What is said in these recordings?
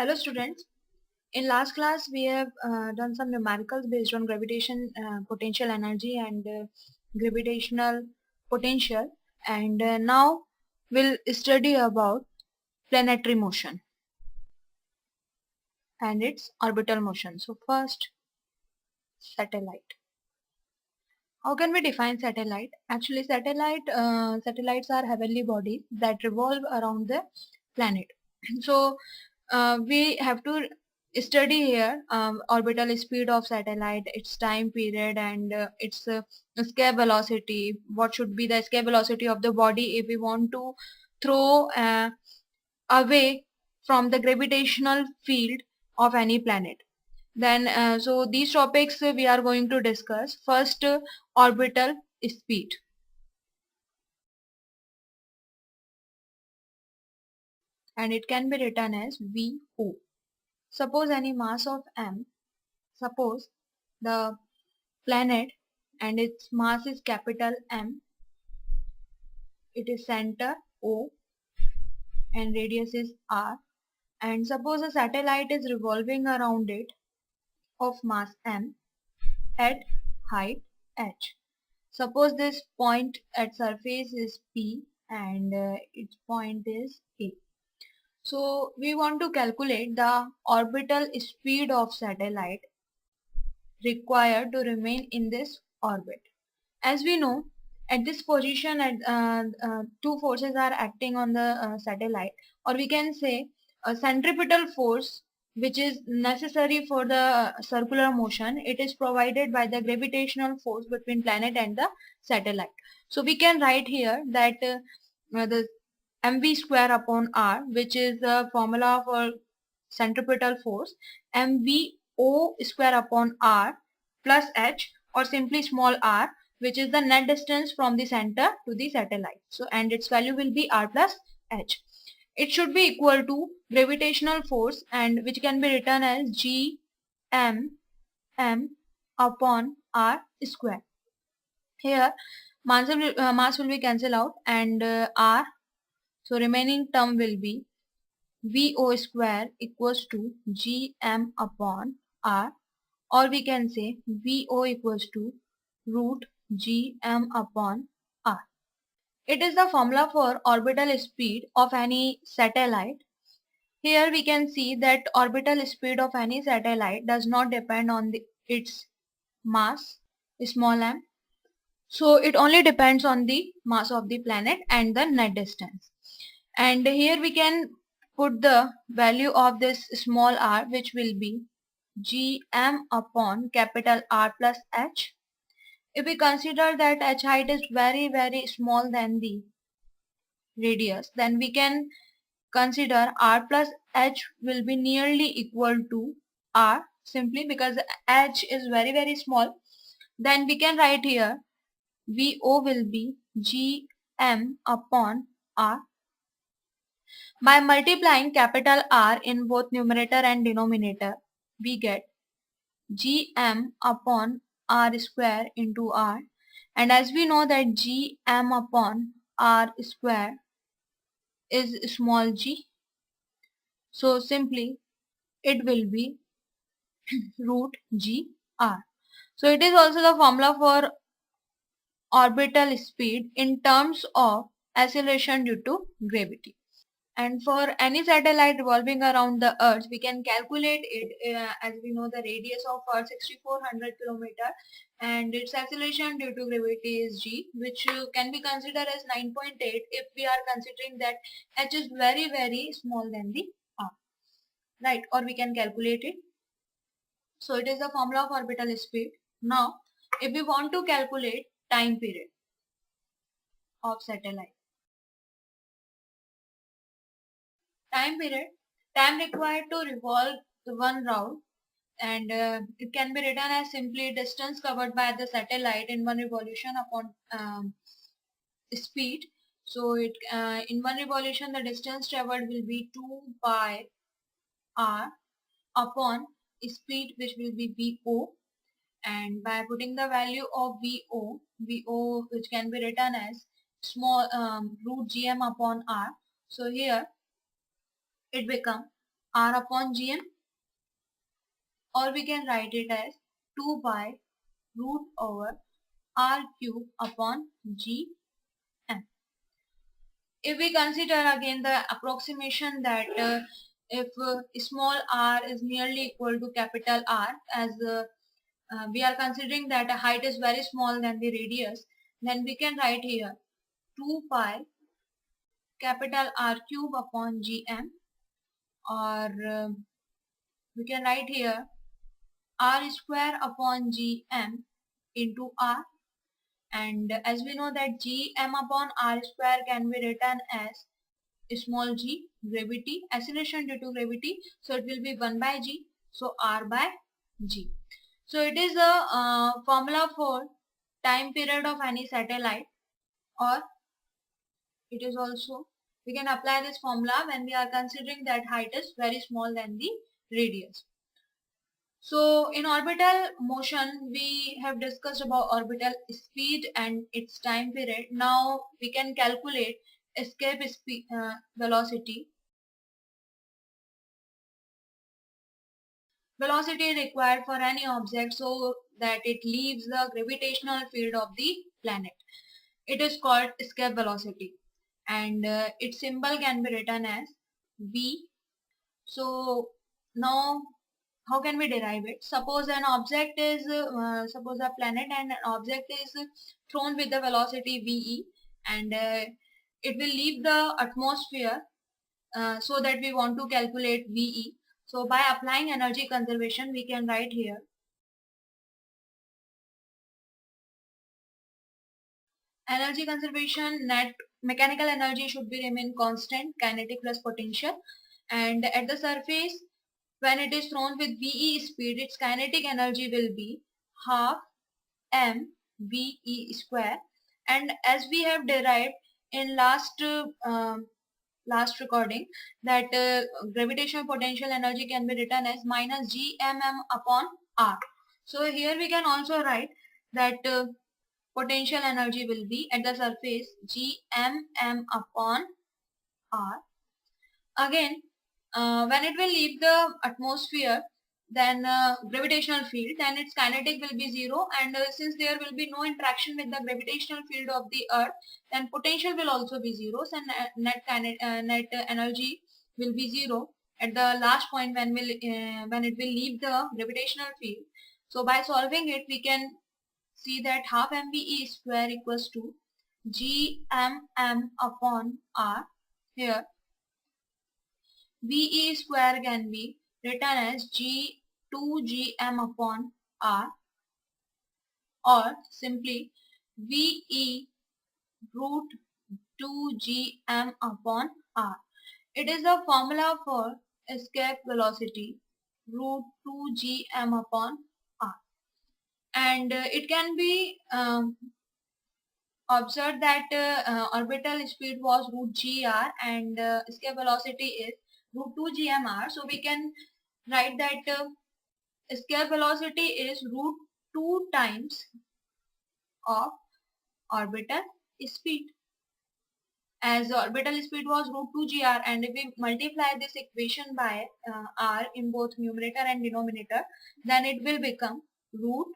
Hello students. In last class we have done some numericals based on gravitation potential energy and gravitational potential, and now we'll study about planetary motion and its orbital motion. So first, satellite. How can we define satellite? Actually satellites are heavenly bodies that revolve around the planet. So we have to study here orbital speed of satellite, its time period, and its escape velocity. What should be the escape velocity of the body if we want to throw away from the gravitational field of any planet. Then so these topics we are going to discuss. First, orbital speed, and it can be written as VO. Suppose any mass of m, suppose the planet and its mass is capital M, it is center O and radius is R, and suppose a satellite is revolving around it of mass M at height h. Suppose this point at surface is P and its point is A. So we want to calculate the orbital speed of satellite required to remain in this orbit. As we know, at this position, two forces are acting on the satellite, or we can say a centripetal force which is necessary for the circular motion. It is provided by the gravitational force between planet and the satellite. So we can write here that the mv square upon r, which is the formula for centripetal force, mvo square upon r plus h, or simply small r, which is the net distance from the center to the satellite. So, and its value will be r plus h. It should be equal to gravitational force, and which can be written as g m m upon r square. Here mass will be cancelled out, and r, so remaining term will be VO square equals to gm upon r, or we can say VO equals to root gm upon r. It is the formula for orbital speed of any satellite. Here we can see that orbital speed of any satellite does not depend on its mass, small m. So it only depends on the mass of the planet and the net distance. And here we can put the value of this small r, which will be gm upon capital R plus h. If we consider that h height is very small than the radius, then we can consider r plus h will be nearly equal to r, simply because h is very small. Then we can write here VO will be gm upon r. By multiplying capital R in both numerator and denominator, we get gm upon r square into r, and as we know that gm upon r square is small g, so simply it will be root gr. So it is also the formula for orbital speed in terms of acceleration due to gravity. And for any satellite revolving around the earth, we can calculate it, as we know the radius of earth 6400 kilometer, and its acceleration due to gravity is g, which can be considered as 9.8 if we are considering that h is very small than the r, right? Or we can calculate it. So it is the formula of orbital speed. Now if we want to calculate time period of satellite, time period, time required to revolve the one route, and it can be written as simply distance covered by the satellite in one revolution upon speed. So it in one revolution the distance traveled will be 2 pi r upon speed, which will be VO, and by putting the value of VO, which can be written as small root gm upon r, so here it becomes r upon gm, or we can write it as 2 pi root over r cube upon gm. If we consider again the approximation that if small r is nearly equal to capital R, as we are considering that the height is very small than the radius, then we can write here 2 pi capital R cube upon gm, or we can write here r square upon gm into r. And as we know that gm upon r square can be written as small g, gravity, acceleration due to gravity, so it will be 1 by g, so r by g. So it is a formula for time period of any satellite, or it is also, we can apply this formula when we are considering that height is very small than the radius. So in orbital motion, we have discussed about orbital speed and its time period. Now we can calculate escape speed, velocity. Velocity required for any object so that it leaves the gravitational field of the planet. It is called escape velocity, and its symbol can be written as v. So now how can we derive it? Suppose an object is, suppose a planet and an object is thrown with the velocity ve, and it will leave the atmosphere, so that we want to calculate ve. So by applying energy conservation, we can write here energy conservation, net mechanical energy should be remain constant, kinetic plus potential, and at the surface when it is thrown with ve speed, its kinetic energy will be half m ve square. And as we have derived in last recording, that gravitational potential energy can be written as minus gmm upon r. So here we can also write that potential energy will be at the surface gmm upon r. Again, when it will leave the atmosphere, then gravitational field, then its kinetic will be zero, and since there will be no interaction with the gravitational field of the earth, then potential will also be zero, and net energy will be zero at the last point when it will leave the gravitational field. So by solving it, we can see that half mve square equals to gmm upon r. Here ve square can be written as g2gm upon r, or simply ve root 2gm upon r. It is the formula for escape velocity, root 2gm upon r. And it can be observed that orbital speed was root gr, and escape velocity is root 2 gmr. So we can write that escape velocity is root 2 times of orbital speed. As orbital speed was root 2 gr, and if we multiply this equation by r in both numerator and denominator, then it will become root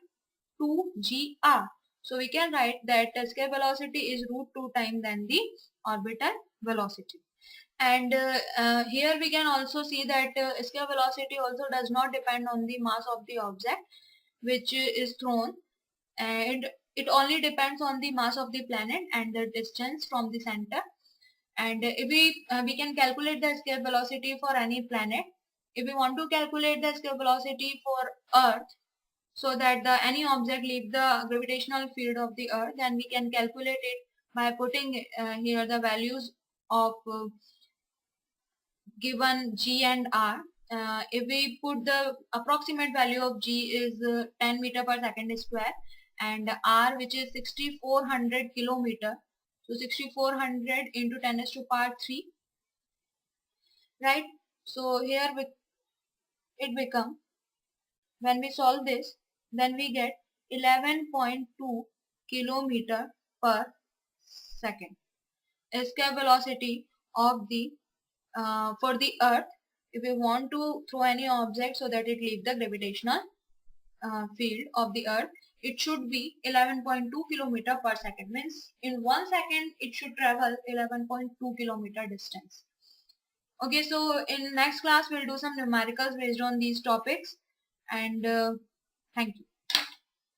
2 gr. So we can write that escape velocity is root 2 times than the orbital velocity. And here we can also see that escape velocity also does not depend on the mass of the object which is thrown, and it only depends on the mass of the planet and the distance from the center. And if we can calculate the escape velocity for any planet. If we want to calculate the escape velocity for Earth, so that any object leave the gravitational field of the earth, then we can calculate it by putting here the values of given g and r. If we put the approximate value of g is 10 meter per second square, and r which is 6400 kilometer, so 6400 into 10 raised to power 3, right? So here it become, when we solve this, then we get 11.2 kilometer per second. Escape velocity of the for the earth if we want to throw any object so that it leave the gravitational field of the earth, it should be 11.2 kilometer per second. Means in 1 second it should travel 11.2 kilometer distance. Okay, so in next class we'll do some numericals based on these topics, and thank you.